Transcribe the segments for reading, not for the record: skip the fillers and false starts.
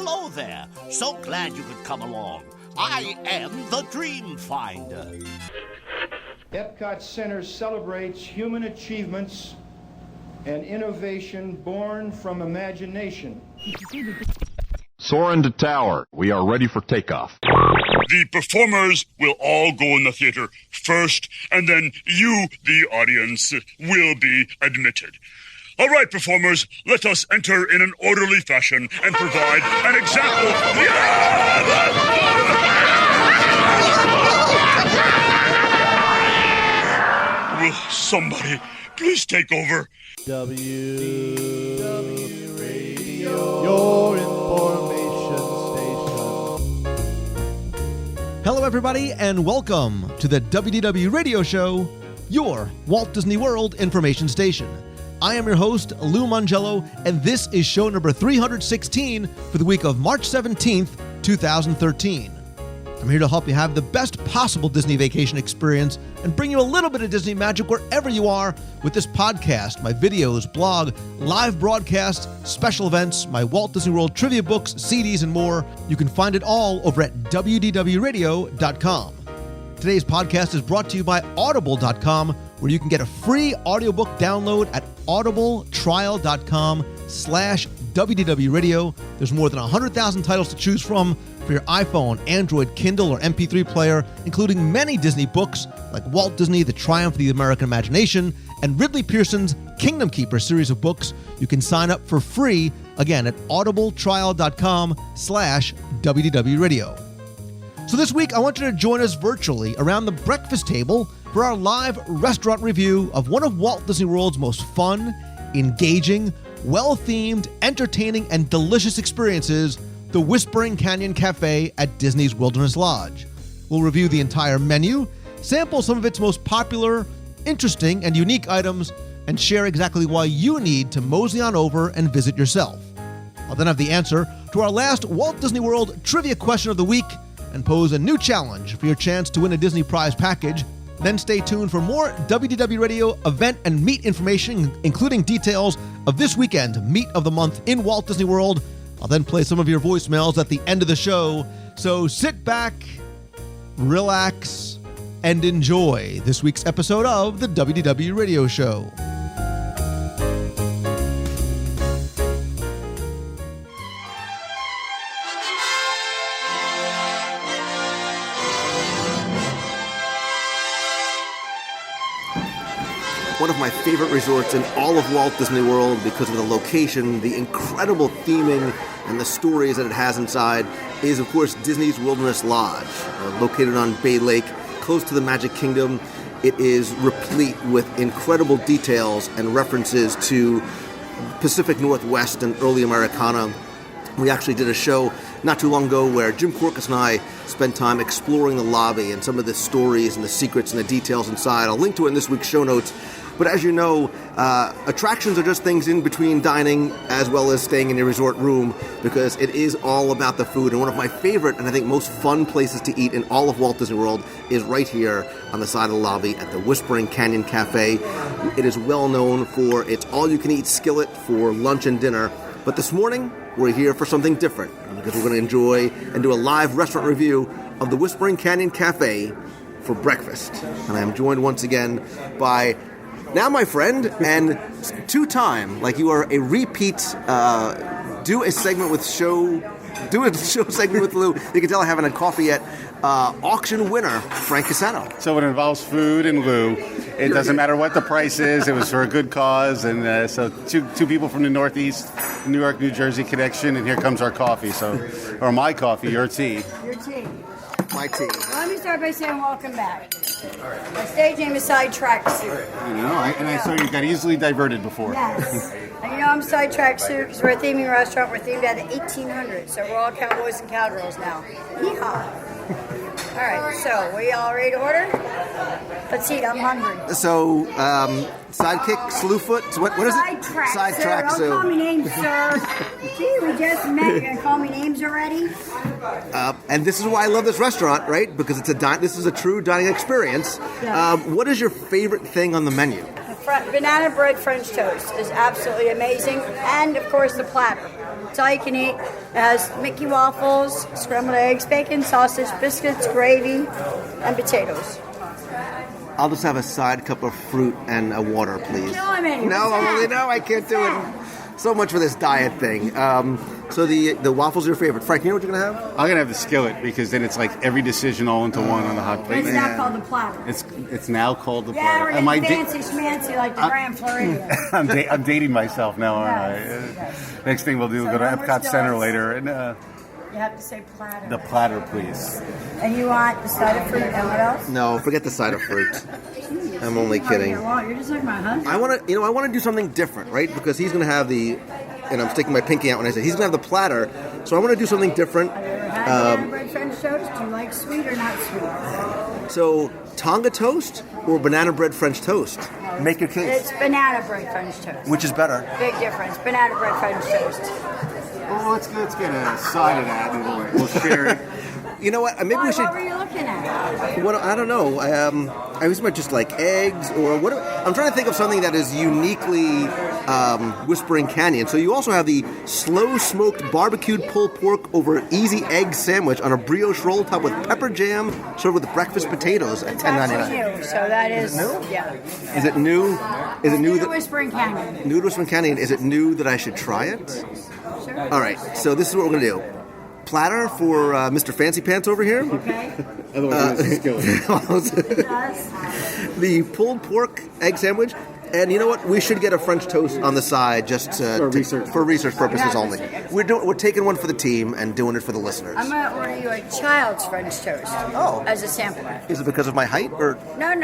hello there. So glad you could come along. I am the Dream Finder. Epcot Center celebrates human achievements and innovation born from imagination. Soar into tower. We are ready for takeoff. The performers will all go in the theater first, and then you, the audience, will be admitted. All right, performers, let us enter in an orderly fashion and provide an example. Will somebody please take over? WDW Radio, your information station. Hello, everybody, and welcome to the WDW Radio Show, your Walt Disney World information station. I am your host, Lou Mangello, and this is show number 316 for the week of March 17th, 2013. I'm here to help you have the best possible Disney vacation experience and bring you a little bit of Disney magic wherever you are with this podcast, my videos, blog, live broadcasts, special events, my Walt Disney World trivia books, CDs, and more. You can find it all over at WDWRadio.com. Today's podcast is brought to you by Audible.com, where you can get a free audiobook download at audibletrial.com/WDWRadio. There's more than 100,000 titles to choose from for your iPhone, Android, Kindle, or MP3 player, including many Disney books like Walt Disney, The Triumph of the American Imagination, and Ridley Pearson's Kingdom Keeper series of books. You can sign up for free, again, at audibletrial.com/WDWRadio. So this week, I want you to join us virtually around the breakfast table for our live restaurant review of one of Walt Disney World's most fun, engaging, well-themed, entertaining, and delicious experiences, the Whispering Canyon Cafe at Disney's Wilderness Lodge. We'll review the entire menu, sample some of its most popular, interesting, and unique items, and share exactly why you need to mosey on over and visit yourself. I'll then have the answer to our last Walt Disney World trivia question of the week and pose a new challenge for your chance to win a Disney prize package. Then stay tuned for more WDW Radio event and meet information, including details of this weekend Meet of the Month in Walt Disney World. I'll then play some of your voicemails at the end of the show. So sit back, relax, and enjoy this week's episode of the WDW Radio Show. One of my favorite resorts in all of Walt Disney World because of the location, the incredible theming, and the stories that it has inside is, of course, Disney's Wilderness Lodge, located on Bay Lake, close to the Magic Kingdom. It is replete with incredible details and references to Pacific Northwest and early Americana. We actually did a show not too long ago where Jim Korkis and I spent time exploring the lobby and some of the stories and the secrets and the details inside. I'll link to it in this week's show notes. But as you know, attractions are just things in between dining as well as staying in your resort room, because it is all about the food. And one of my favorite and I think most fun places to eat in all of Walt Disney World is right here on the side of the lobby at the Whispering Canyon Cafe. It is well known for its all-you-can-eat skillet for lunch and dinner. But this morning, we're here for something different, because we're going to enjoy and do a live restaurant review of the Whispering Canyon Cafe for breakfast. And I am joined once again by now my friend and two-time, like you are a repeat, do a segment with Lou. You can tell I haven't had coffee yet. Auction winner, Frank Casano. So it involves food and Lou. It doesn't matter what the price is. It was for a good cause. And so two people from the Northeast, New York, New Jersey connection, and here comes our coffee. Or my coffee, your tea. Your tea. My tea. Let me start by saying welcome back. My stage name is Sidetrack Soup. I saw you got easily diverted before. Yes. And I'm Sidetrack Soup because we're a theming restaurant. We're themed out of 1800, so we're all cowboys and cowgirls now. Yeehaw. All right, so we all ready to order? Let's eat. I'm hungry. So, sidekick, slewfoot. What is it? Sidetrack. Sir, don't call me names, sir. Gee, we just met. You're gonna call me names already? And this is why I love this restaurant, right? Because this is a true dining experience. Yes. What is your favorite thing on the menu? The banana bread French toast is absolutely amazing. And, of course, the platter. It's all you can eat. It has Mickey waffles, scrambled eggs, bacon, sausage, biscuits, gravy, and potatoes. I'll just have a side cup of fruit and a water, please. No, I can't do it. So much for this diet thing. So the waffles are your favorite. Frank, you know what you're going to have? I'm going to have the skillet because then it's like every decision all into one on the hot plate. It's now called the platter. It's now called the Yeah, platter. we're getting fancy schmancy like the Grand Floridian. I'm dating myself now, aren't Yes. I? Next thing we'll do, we'll go to Epcot Center later. And You have to say platter. the platter, please. And you want the side of fruit and what else? No, forget the side of fruit. I'm only kidding. You're just like my husband. I want to do something different, right? Because he's going to have and I'm sticking my pinky out when I say he's going to have the platter. So I want to do something different. Have you ever had banana bread French toast? Do you like sweet or not sweet? So Tonga toast or banana bread French toast? Make your case. It's banana bread French toast. Which is better? Big difference. Banana bread French toast. Well, let's get a side of that and we'll share it. You know what? Maybe we should. What were you looking at? What I don't know. I was about just like eggs or what? I'm trying to think of something that is uniquely Whispering Canyon. So you also have the slow smoked barbecued pulled pork over easy egg sandwich on a brioche roll topped with pepper jam, served with breakfast potatoes at $10.99. New, so that is new? Yeah. Is it new? Is it new? New to Whispering Canyon. New to Whispering Canyon. Is it new that I should try it? Sure. All right. So this is what we're gonna do. Platter for Mr. Fancy Pants over here. Okay. The pulled pork egg sandwich. And you know what? We should get a French toast on the side just for research purposes only. We're taking one for the team and doing it for the listeners. I'm going to order you a child's French toast as a sampler. Is it because of my height or? No.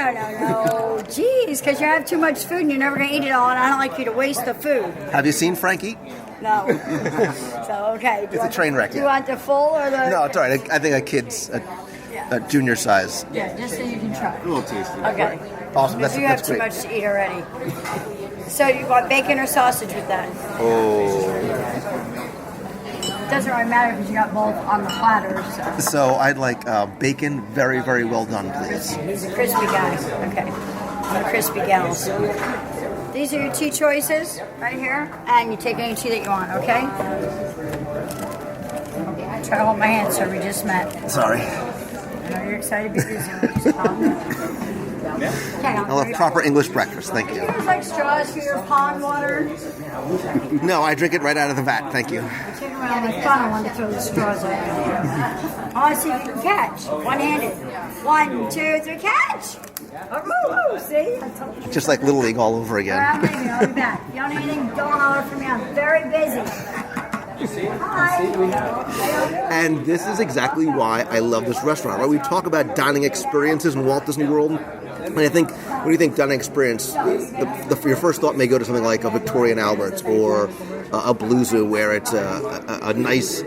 Jeez, because you have too much food and you're never going to eat it all, and I don't like you to waste the food. Have you seen Frankie? No. So, okay. It's a train wreck. Do you want the full or the? No, it's all right. I think a kid's a junior size. Yeah, just so you can try. A little tasty. Okay. Awesome. Because you have too much to eat already. So you want bacon or sausage with that? Oh. It doesn't really matter because you got both on the platter. So I'd like bacon, very, very well done, please. He's a crispy guy. Okay. I'm a crispy gal. These are your tea choices right here, and you take any tea that you want. Okay. I try to hold my hand, so we just met. Sorry. I know you're excited to be busy. I'll have proper English breakfast, thank you. Do you guys like straws for your pond water? No, I drink it right out of the vat, thank you. Take around the fun. I want to throw the straws out. I want to see if you can catch. One-handed. 1, 2, 3, catch! Oh, see? I told you. Just like Little League all over again. I'll be back. If you don't need anything going on for me, I'm very busy. Hi. And this is exactly why I love this restaurant. Right? We talk about dining experiences in Walt Disney World. And I think when you think dining experience, your first thought may go to something like a Victoria and Albert's or a Blue Zoo, where it's a nice,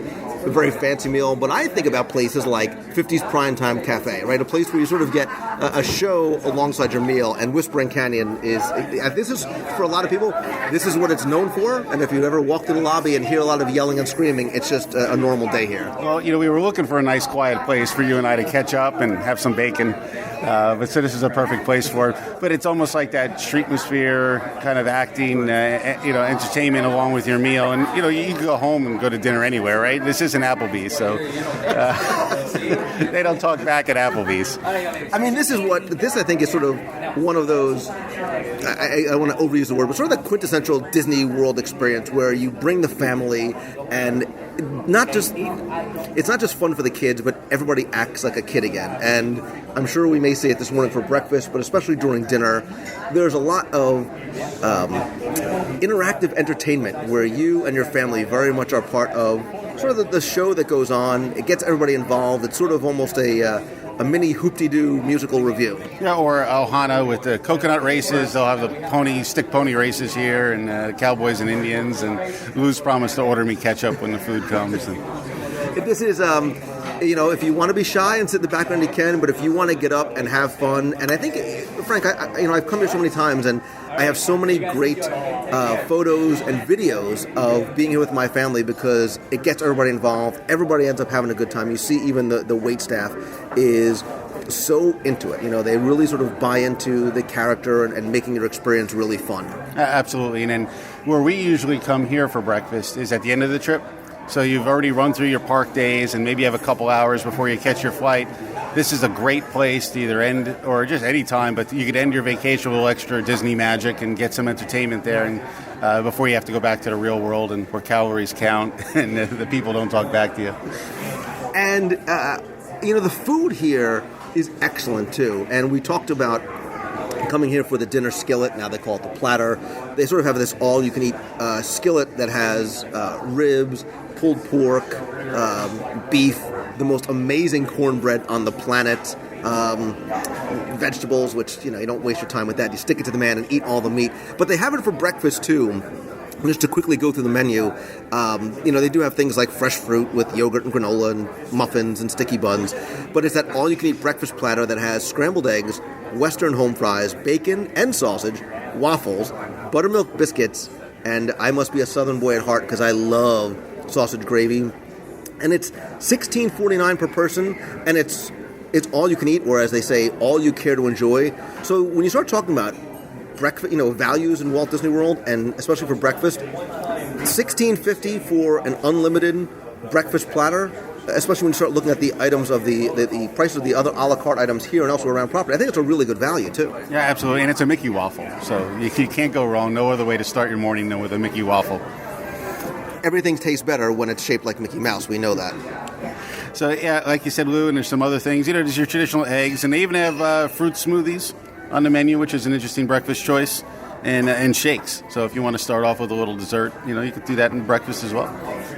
very fancy meal. But I think about places like 50s Primetime Cafe, right? A place where you sort of get a show alongside your meal. And Whispering Canyon this is, for a lot of people, this is what it's known for. And if you ever walk to the lobby and hear a lot of yelling and screaming, it's just a normal day here. Well, we were looking for a nice, quiet place for you and I to catch up and have some bacon. But so this is a perfect place for it. But it's almost like that street atmosphere, kind of acting, entertainment along with your meal. And, you can go home and go to dinner anywhere, right? This isn't Applebee's, so they don't talk back at Applebee's. I mean, this I think is sort of one of those, I want to overuse the word, but sort of the quintessential Disney World experience where you bring the family and it's not just fun for the kids, but everybody acts like a kid again. And I'm sure we may see it this morning for breakfast, but especially during dinner, there's a lot of interactive entertainment where you and your family very much are part of sort of the show that goes on. It gets everybody involved. It's sort of almost a mini hoop-de-doo musical review. Yeah, or Ohana with the coconut races. They'll have the stick pony races here, and Cowboys and Indians. And Lou's promised to order me ketchup when the food comes. This is, if you want to be shy and sit in the background, you can. But if you want to get up and have fun, and I think, Frank, I've come here so many times, and I have so many great photos and videos of being here with my family because it gets everybody involved. Everybody ends up having a good time. You see, even the wait staff is so into it. They really sort of buy into the character and making your experience really fun. Absolutely. And then where we usually come here for breakfast is at the end of the trip. So you've already run through your park days and maybe have a couple hours before you catch your flight. This is a great place to either end, or just any time, but you could end your vacation with a little extra Disney magic and get some entertainment there, and before you have to go back to the real world and where calories count and the people don't talk back to you. And, the food here is excellent, too. And we talked about coming here for the dinner skillet. Now they call it the platter. They sort of have this all-you-can-eat skillet that has ribs, pulled pork, beef, the most amazing cornbread on the planet, vegetables, which, you don't waste your time with that. You stick it to the man and eat all the meat. But they have it for breakfast, too. Just to quickly go through the menu, they do have things like fresh fruit with yogurt and granola and muffins and sticky buns. But it's that all-you-can-eat breakfast platter that has scrambled eggs, Western home fries, bacon and sausage, waffles, buttermilk biscuits, and I must be a Southern boy at heart because I love sausage gravy. And it's $16.49 per person, and it's all you can eat, or as they say, all you care to enjoy. So when you start talking about breakfast, values in Walt Disney World, and especially for breakfast, $16.50 for an unlimited breakfast platter, especially when you start looking at the items of the price of the other a la carte items here and elsewhere around property. I think it's a really good value, too. Yeah, absolutely, and it's a Mickey waffle, so you can't go wrong. No other way to start your morning than with a Mickey waffle. Everything tastes better when it's shaped like Mickey Mouse. We know that. So, yeah, like you said, Lou, and there's some other things. There's your traditional eggs, and they even have fruit smoothies on the menu, which is an interesting breakfast choice, and shakes. So if you want to start off with a little dessert, you could do that in breakfast as well.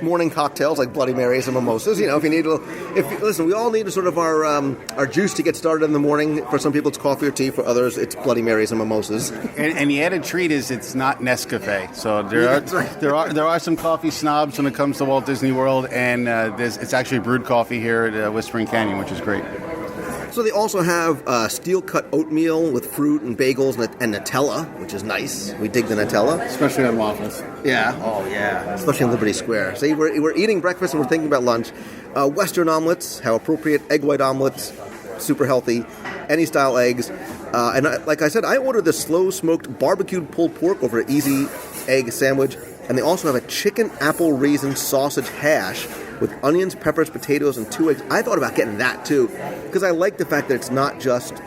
Morning cocktails like Bloody Marys and mimosas. If you need listen, we all need sort of our juice to get started in the morning. For some people, it's coffee or tea. For others, it's Bloody Marys and mimosas. And the added treat is it's not Nescafe. So there are some coffee snobs when it comes to Walt Disney World, and it's actually brewed coffee here at Whispering Canyon, which is great. So they also have steel-cut oatmeal with fruit and bagels and Nutella, which is nice. We dig the Nutella. Especially on waffles. Yeah. Oh, yeah. Especially in Liberty Square. So we're eating breakfast and we're thinking about lunch. Western omelets, how appropriate. Egg white omelets, super healthy. Any style eggs. And like I said, I ordered the slow-smoked barbecued pulled pork over an easy egg sandwich. And they also have a chicken apple raisin sausage hash with onions, peppers, potatoes, and 2 eggs. I thought about getting that, too, because I like the fact that it's not just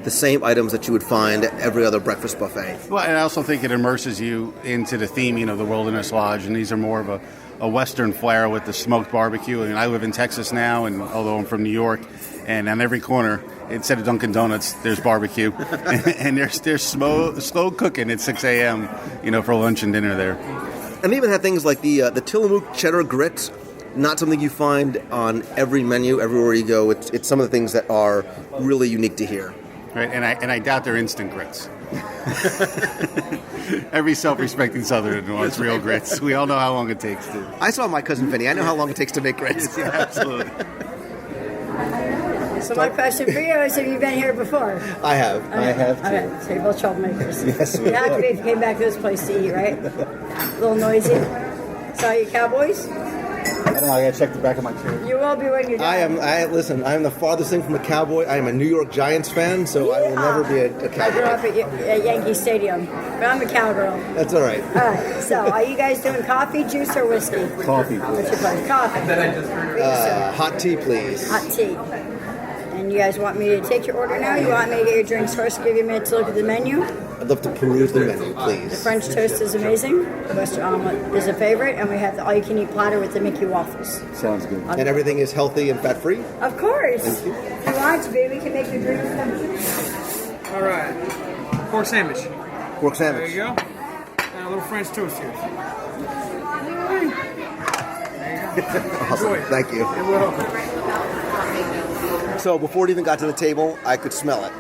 the same items that you would find at every other breakfast buffet. Well, and I also think it immerses you into the theme, the Wilderness Lodge, and these are more of a Western flair with the smoked barbecue. I live in Texas now, and although I'm from New York, and on every corner, instead of Dunkin' Donuts, there's barbecue, and there's slow cooking at 6 a.m., for lunch and dinner there. And they even have things like the Tillamook cheddar grits. Not something you find on every menu, everywhere you go. It's some of the things that are really unique to here. Right, and I doubt they're instant grits. Every self-respecting Southerner wants real grits. We all know how long it takes to. I saw my cousin Vinny. I know how long it takes to make grits. Yeah, absolutely. So my question for you is, have you been here before? I have. Okay. I have too. Okay. So you're both troublemakers. Yes, we You have to be if you came back to this place to eat, right? A little noisy. So are you Cowboys? I don't know, I gotta check the back of my chair. You will be when you're done. I am the farthest thing from a Cowboy. I am a New York Giants fan, so I will never be a Cowboy. I grew up at Yankee Stadium, but I'm a cowgirl. That's all right. All right, so are you guys doing coffee, juice, or whiskey? Coffee. What's your place? Coffee. Hot tea, please. Hot tea. And you guys want me to take your order now? You want me to get your drinks first, give you a minute to look at the menu? I'd love to peruse the menu, please. The French toast is amazing. The Western omelet is a favorite. And we have the all-you-can-eat platter with the Mickey waffles. Sounds good. And everything is healthy and fat-free? Of course. Thank you. If you want it to be, we can make your drinks come. All right. Pork sandwich. Pork There sandwich. you go. And a little French toast here. Awesome. Thank you. You're welcome. So before it even got to the table, I could smell it.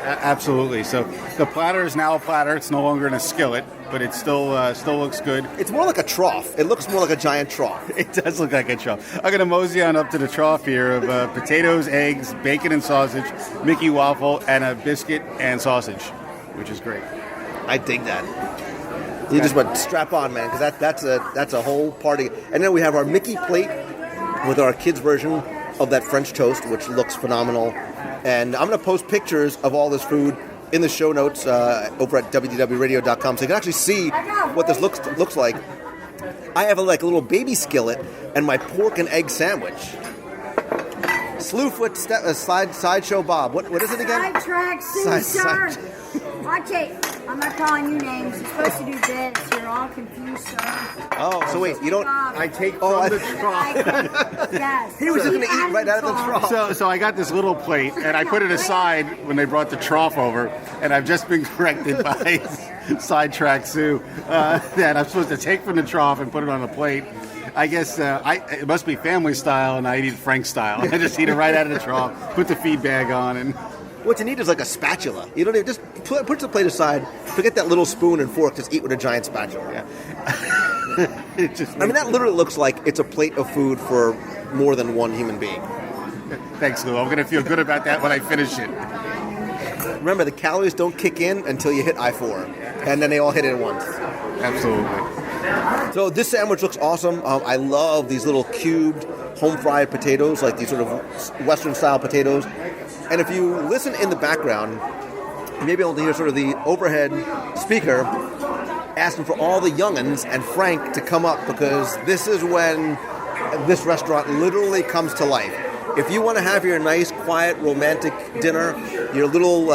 Absolutely. So the platter is now a platter. It's no longer in a skillet, but it still looks good. It's more like a trough. It looks more like a giant trough. It does look like a trough. I'm going to mosey on up to the trough here of potatoes, eggs, bacon and sausage, Mickey waffle, and a biscuit and sausage, which is great. I dig that. You just went strap on, man, because that's a whole party. And then we have our Mickey plate with our kids' version of that French toast, which looks phenomenal. And I'm going to post pictures of all this food in the show notes over at WDWRadio.com, so you can actually see what this looks like. I have a little baby skillet and my pork and egg sandwich. Slewfoot Sideshow Bob. What is it again? Sidetrack Sue, sir. Watch it. I'm not calling you names. You're supposed to do this. You're all confused, sir. Oh, so wait, you don't... I take from the trough. Yes. He was just going to eat right out of the trough. So I got this little plate, and I put it aside when they brought the trough over, and I've just been corrected by Sidetrack Sue that I'm supposed to take from the trough and put it on a plate. I guess it must be family style, and I eat it Frank style. I just eat it right out of the trough, put the feed bag on, and... What you need is like a spatula. You don't even just put the plate aside, forget that little spoon and fork, just eat with a giant spatula. Yeah. That literally looks like it's a plate of food for more than one human being. Thanks, Lou. I'm going to feel good about that when I finish it. Remember, the calories don't kick in until you hit I-4, and then they all hit at once. Absolutely. So this sandwich looks awesome. I love these little cubed, home-fried potatoes, like these sort of Western-style potatoes. And if you listen in the background, you may be able to hear sort of the overhead speaker asking for all the young'uns and Frank to come up, because this is when this restaurant literally comes to life. If you want to have your nice, quiet, romantic dinner, your little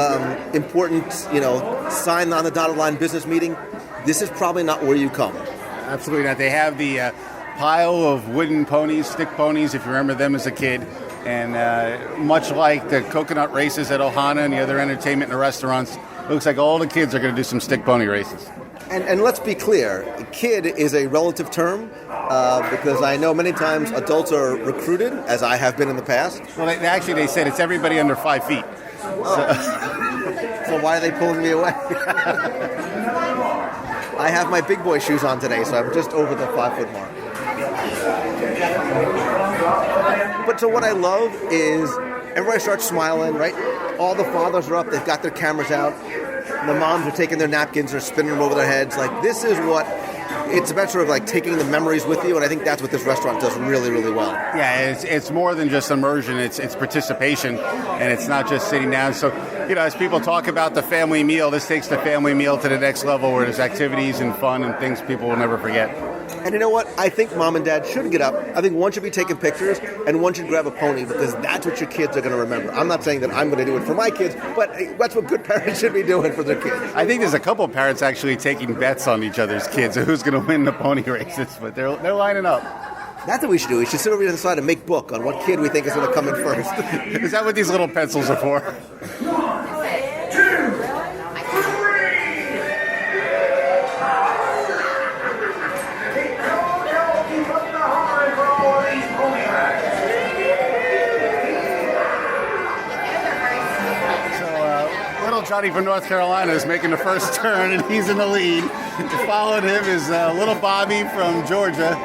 important, sign on the dotted line business meeting, this is probably not where you come. Absolutely not. They have the pile of wooden ponies, stick ponies, if you remember them as a kid. And much like the coconut races at Ohana and the other entertainment in the restaurants, it looks like all the kids are going to do some stick pony races. And let's be clear, kid is a relative term, because I know many times adults are recruited, as I have been in the past. Well, they said it's everybody under 5 feet. So why are they pulling me away? I have my big boy shoes on today, so I'm just over the 5 foot mark. But so what I love is everybody starts smiling, right? All the fathers are up, they've got their cameras out. The moms are taking their napkins, they're spinning them over their heads. Like, this is what, it's about sort of like taking the memories with you, and I think that's what this restaurant does really, really well. Yeah, it's more than just immersion, it's participation, and it's not just sitting down. So, as people talk about the family meal, this takes the family meal to the next level, where there's activities and fun and things people will never forget. And you know what? I think mom and dad should get up. I think one should be taking pictures, and one should grab a pony, because that's what your kids are going to remember. I'm not saying that I'm going to do it for my kids, but that's what good parents should be doing for their kids. I think there's a couple of parents actually taking bets on each other's kids, who's going to win the pony races, but they're lining up. That's what we should do. We should sit over here on the side and make book on what kid we think is going to come in first. Is that what these little pencils are for? Johnny from North Carolina is making the first turn, and he's in the lead. Following him is little Bobby from Georgia.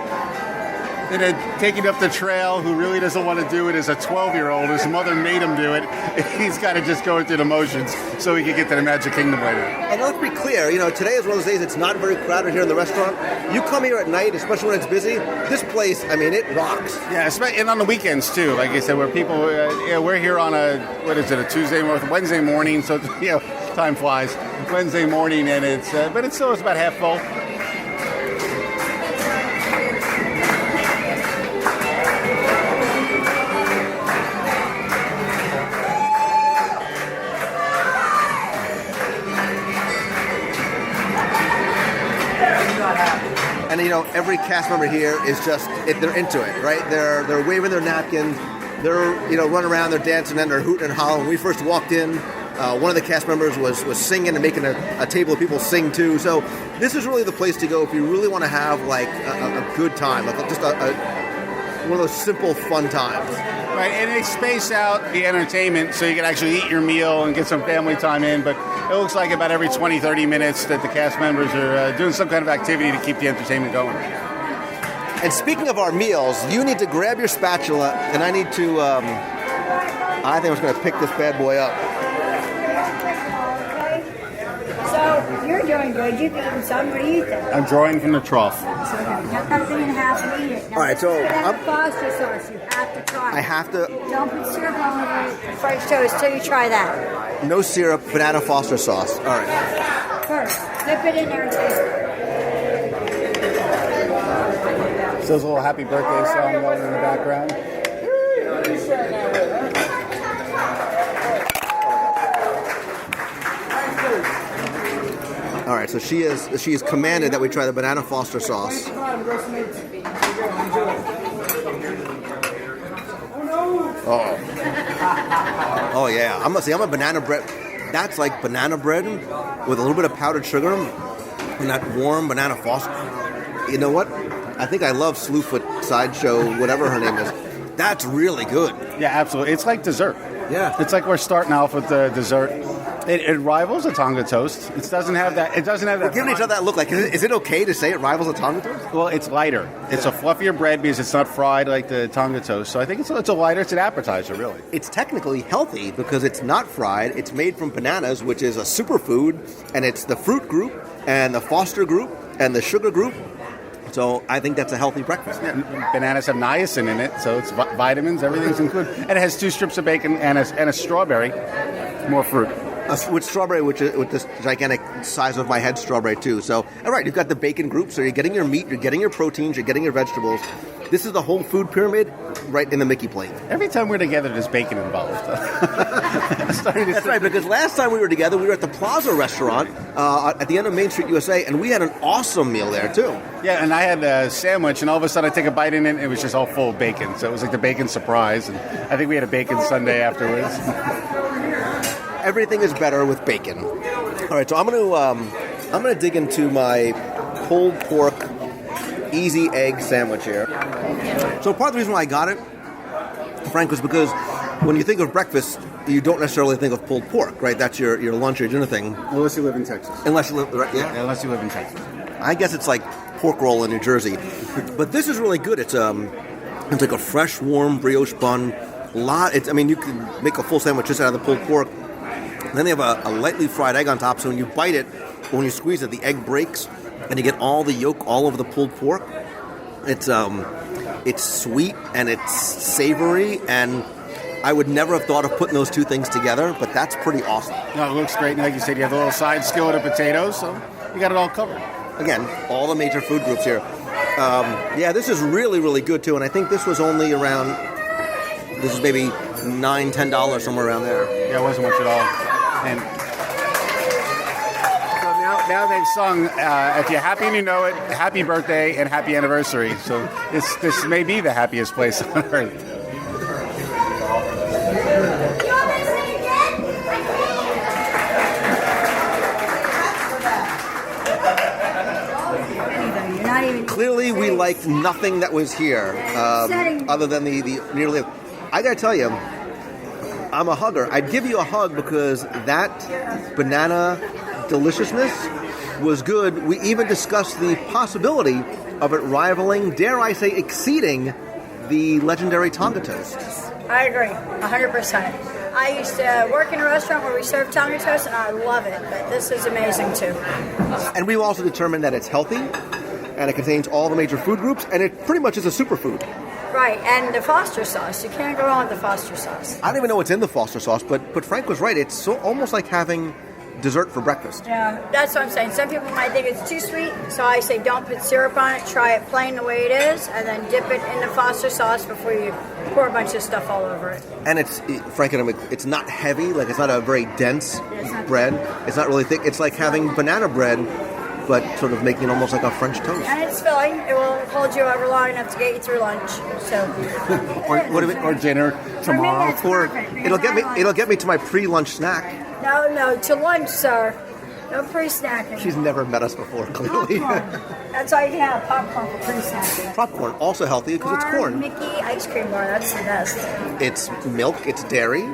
And then taking up the trail, who really doesn't want to do it, is a 12-year-old. His mother made him do it. He's got to just go through the motions so he can get to the Magic Kingdom later. And let's be clear, today is one of those days it's not very crowded here in the restaurant. You come here at night, especially when it's busy, this place, it rocks. Yeah, and on the weekends, too. Like I said, where people, we're here on a Wednesday morning, so, time flies. Wednesday morning, and but it's still about half full. And every cast member here is they're into it, right? They're waving their napkins, they're running around, they're dancing, and they're hooting and hollering. When we first walked in, one of the cast members was singing and making a table of people sing too. So this is really the place to go if you really want to have like a good time, like just one of those simple fun times. Right, and they space out the entertainment so you can actually eat your meal and get some family time in, but it looks like about every 20, 30 minutes that the cast members are doing some kind of activity to keep the entertainment going. And speaking of our meals, you need to grab your spatula, and I need to, I think I'm just going to pick this bad boy up. So, you're doing good. You've eaten some. What do you think? I'm drawing from the trough. So, cut that thing in half and eat it. Now, All right, so banana Foster sauce, you have to try. I have to. Don't put syrup on the French toast till you try that. No syrup, banana Foster sauce. All right. First, dip it in there and taste it. So there's a little happy birthday song going in the background. All right, so she is commanded that we try the banana Foster sauce. Oh yeah, I'm a banana bread. That's like banana bread with a little bit of powdered sugar and that warm banana Foster. You know what? I think I love Slewfoot Sideshow, whatever her name is. That's really good. Yeah, absolutely. It's like dessert. Yeah. It's like we're starting off with the dessert. It rivals a Tonga toast. It doesn't have that. We're giving each other that look. Like, is it okay to say it rivals a Tonga toast? Well, it's lighter. It's a fluffier bread because it's not fried like the Tonga toast. So I think it's a lighter. It's an appetizer, really. It's technically healthy because it's not fried. It's made from bananas, which is a superfood, and it's the fruit group and the Foster group and the sugar group. So I think that's a healthy breakfast. Yeah, bananas have niacin in it, so it's vitamins. Everything's included, and it has 2 strips of bacon and a strawberry. More fruit. With strawberry, with this gigantic size of my head strawberry too. So, all right, you've got the bacon group. So you're getting your meat, you're getting your proteins, you're getting your vegetables. This is the whole food pyramid right in the Mickey plate. Every time we're together, there's bacon involved. That's right, because last time we were together, we were at the Plaza restaurant at the end of Main Street, USA, and we had an awesome meal there too. Yeah, and I had a sandwich, and all of a sudden I take a bite in it, and it was just all full of bacon. So it was like the bacon surprise, and I think we had a bacon sundae afterwards. Everything is better with bacon. All right, so I'm gonna dig into my pulled pork easy egg sandwich here. So part of the reason why I got it, Frank, was because when you think of breakfast, you don't necessarily think of pulled pork, right? That's your lunch or dinner thing. Unless you live in Texas. Unless you live, right? Yeah. Unless you live in Texas. I guess it's like pork roll in New Jersey, but this is really good. It's like a fresh, warm brioche bun. You can make a full sandwich just out of the pulled pork. And then they have a lightly fried egg on top, so when you bite it, when you squeeze it, the egg breaks, and you get all the yolk all over the pulled pork. It's sweet, and it's savory, and I would never have thought of putting those two things together, but that's pretty awesome. No, it looks great, and like you said, you have a little side skillet of potatoes, so you got it all covered. Again, all the major food groups here. This is really, really good, too, and I think this was only around, this is maybe $9, $10, somewhere around there. Yeah, it wasn't much at all. And so now they've sung, if you're happy and you know it, happy birthday and happy anniversary. So this may be the happiest place on earth. Clearly, we liked nothing that was here, other than the nearly. I gotta tell you, I'm a hugger. I'd give you a hug because that banana deliciousness was good. We even discussed the possibility of it rivaling, dare I say, exceeding the legendary Tonga toast. I agree, 100%. I used to work in a restaurant where we served Tonga toast, and I love it. But this is amazing too. And we've also determined that it's healthy, and it contains all the major food groups, and it pretty much is a superfood. Right, and the Foster sauce. You can't go wrong with the Foster sauce. I don't even know what's in the Foster sauce, but Frank was right. It's almost like having dessert for breakfast. Yeah, that's what I'm saying. Some people might think it's too sweet, so I say don't put syrup on it. Try it plain the way it is, and then dip it in the Foster sauce before you pour a bunch of stuff all over it. And Frank, it's not heavy. Like, it's not a very dense bread. It's not really thick. It's like having banana bread, but sort of making it almost like a French toast. And it's filling. It will hold you over long enough to get you through lunch. So, or dinner tomorrow. Or it'll get me to my pre-lunch snack. No, to lunch, sir. No pre-snacking. She's never met us before, clearly. Popcorn. That's all you can have, popcorn for pre-snacking. Popcorn, also healthy because it's corn. Mickey ice cream bar, that's the best. It's milk, it's dairy,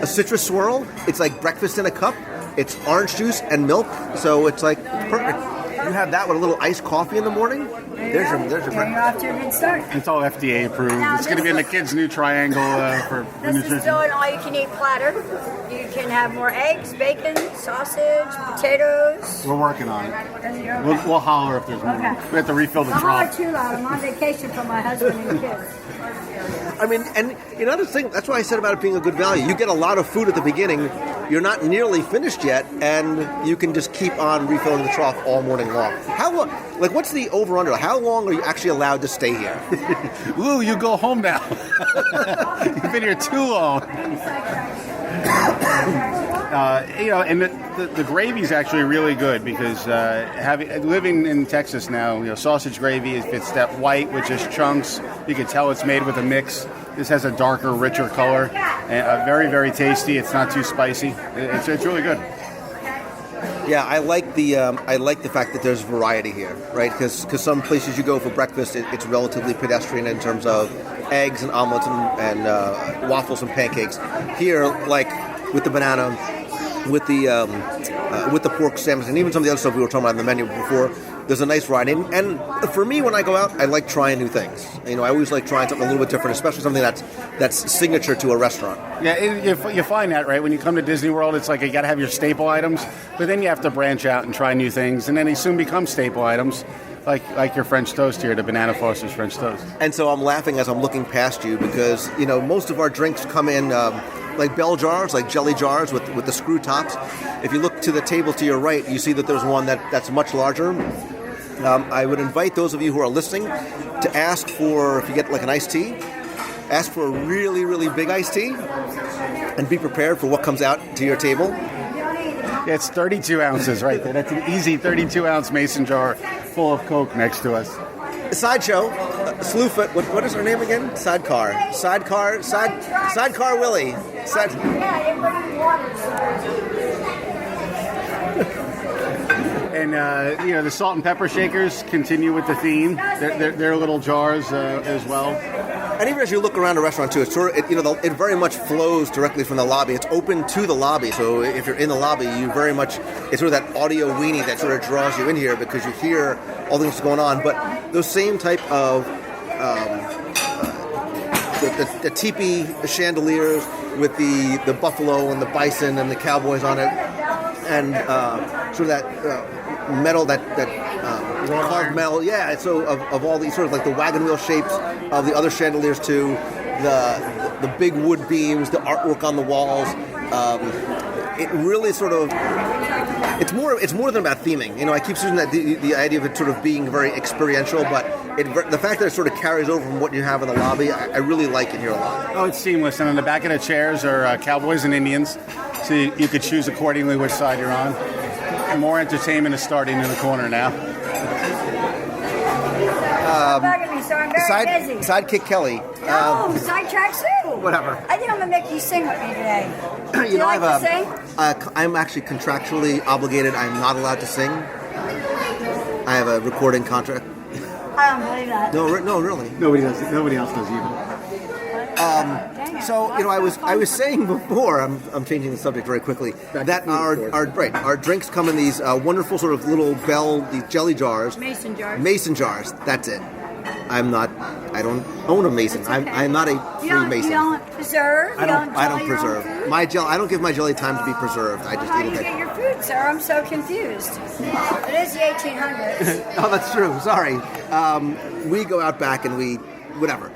a citrus swirl. It's like breakfast in a cup. It's orange juice and milk, so it's like perfect. You have that with a little iced coffee in the morning. There's your You're breakfast. off to a good start. It's all FDA approved. Now, It's going to be in the kids' new triangle for This nutrition. is still an all-you-can-eat platter. You can have more eggs, bacon, sausage, potatoes. We're working on it. And you're We'll holler if there's more. Okay. We have to refill the I'm not trough. too loud. I'm on vacation from my husband and kids. I mean, and another thing, that's why I said about it being a good value. You get a lot of food at the beginning. You're not nearly finished yet, and you can just keep on refilling the trough all morning long. How long? Like, what's the over/under? How long are you actually allowed to stay here? Lou, you go home now. You've been here too long. And the gravy's actually really good because living in Texas now, sausage gravy, if it's that white, which is chunks, you can tell it's made with a mix. This has a darker, richer color, and very, very tasty. It's not too spicy. It's really good. Yeah, I like the fact that there's variety here, right? Because some places you go for breakfast, it's relatively pedestrian in terms of eggs and omelets and waffles and pancakes. Here, like with the banana, with the pork sandwich, and even some of the other stuff we were talking about on the menu before, there's a nice variety. And for me, when I go out, I like trying new things. I always like trying something a little bit different, especially something that's signature to a restaurant. Yeah, you find that, right? When you come to Disney World, it's like you got to have your staple items, but then you have to branch out and try new things, and then they soon become staple items, like your French toast here, the Banana Foster's French toast. And so I'm laughing as I'm looking past you because, most of our drinks come in like bell jars, like jelly jars with the screw tops. If you look to the table to your right, you see that there's one that's much larger. I would invite those of you who are listening to ask for, if you get like an iced tea, ask for a really, really big iced tea and be prepared for what comes out to your table. Yeah, it's 32 ounces right there. That's an easy 32-ounce mason jar full of Coke next to us. Sideshow, Slewfoot, what is her name again? Sidecar Willie. And the salt and pepper shakers continue with the theme. They're little jars as well. And even as you look around a restaurant too, it very much flows directly from the lobby. It's open to the lobby, so if you're in the lobby, it's sort of that audio weenie that sort of draws you in here because you hear all the things going on. But those same type of the teepee chandeliers with the buffalo and the bison and the cowboys on it, and sort of that metal, that carved metal, yeah. So of all these sort of like the wagon wheel shapes of the other chandeliers too, the big wood beams, the artwork on the walls. It really sort of it's more than about theming. I keep using that the idea of it sort of being very experiential, but the fact that it sort of carries over from what you have in the lobby, I really like it here a lot. Oh, it's seamless, and on the back of the chairs are cowboys and Indians, so you could choose accordingly which side you're on. And more entertainment is starting in the corner now. Bugging me, so I'm very busy. Sidekick Kelly. No, sidetrack Sue. Whatever. I think I'm going to make you sing with me today. Do you like to sing? I'm actually contractually obligated. I'm not allowed to sing. I have a recording contract. I don't believe that. No, really. Nobody else does either. So I was saying before, I'm changing the subject very quickly, that our drinks come in these wonderful sort of little these jelly jars. Mason jars. Mason jars. That's it. I don't own a mason. Okay. I'm not a Freemason. You don't preserve. I don't preserve my jelly. I don't give my jelly time to be preserved. I just How eat do it. you get your food, sir? I'm so confused. It is the 1800s. Oh, that's true. Sorry. We go out back and we whatever.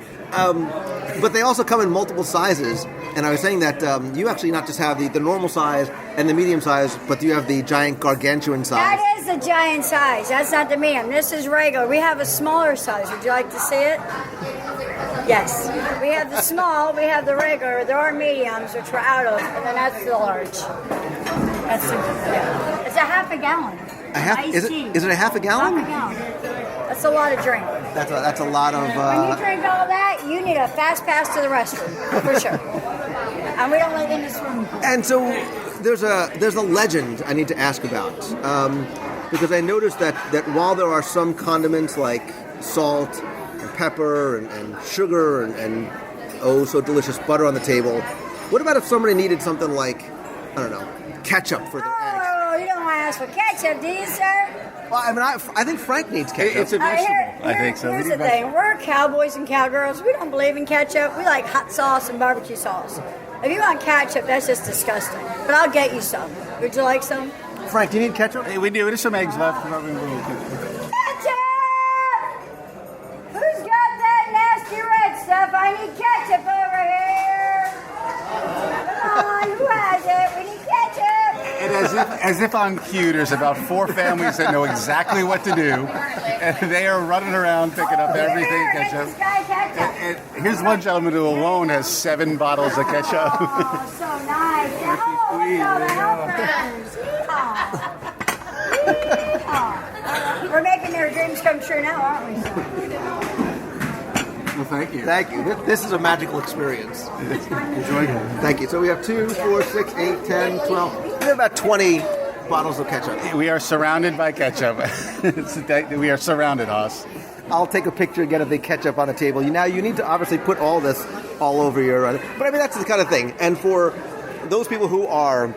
But they also come in multiple sizes, and I was saying that you actually not just have the normal size and the medium size, but you have the giant gargantuan size. That is the giant size. That's not the medium. This is regular. We have a smaller size. Would you like to see it? Yes. We have the small, we have the regular, there are mediums, which we're out of, and then that's the large. It's a half a gallon. Is it a half a gallon? Half a gallon. That's a lot of drink. That's a lot of... When you drink all that, you need a fast pass to the restroom, for sure. And we don't live in this room. And so there's a legend I need to ask about. Because I noticed that while there are some condiments like salt and pepper and sugar and oh so delicious butter on the table, what about if somebody needed something like, I don't know, ketchup for their eggs? Oh, you don't want to ask for ketchup, do you, sir? Well, I mean, I think Frank needs ketchup. It's a vegetable. I think so. Here's the thing. We're cowboys and cowgirls. We don't believe in ketchup. We like hot sauce and barbecue sauce. If you want ketchup, that's just disgusting. But I'll get you some. Would you like some? Frank, do you need ketchup? We do. There's some eggs left. Ketchup! Who's got that nasty red stuff? I need ketchup over here. Come on, who has it? We need ketchup. And as if on cue, there's about 4 families that know exactly what to do, and they are running around picking up everything ketchup. And here's one gentleman who alone has 7 bottles of ketchup. Oh, so nice. Oh, look at all the helpers. Yeehaw. We're making their dreams come true now, aren't we? Well, thank you. Thank you. This is a magical experience. Enjoy it. Thank you. So we have 2, 4, 6, 8, 10, 12. We have about 20 bottles of ketchup. We are surrounded by ketchup. We are surrounded, Haas. I'll take a picture again of the ketchup on the table. Now, you need to obviously put all this all over your... But I mean, that's the kind of thing. And for those people who are,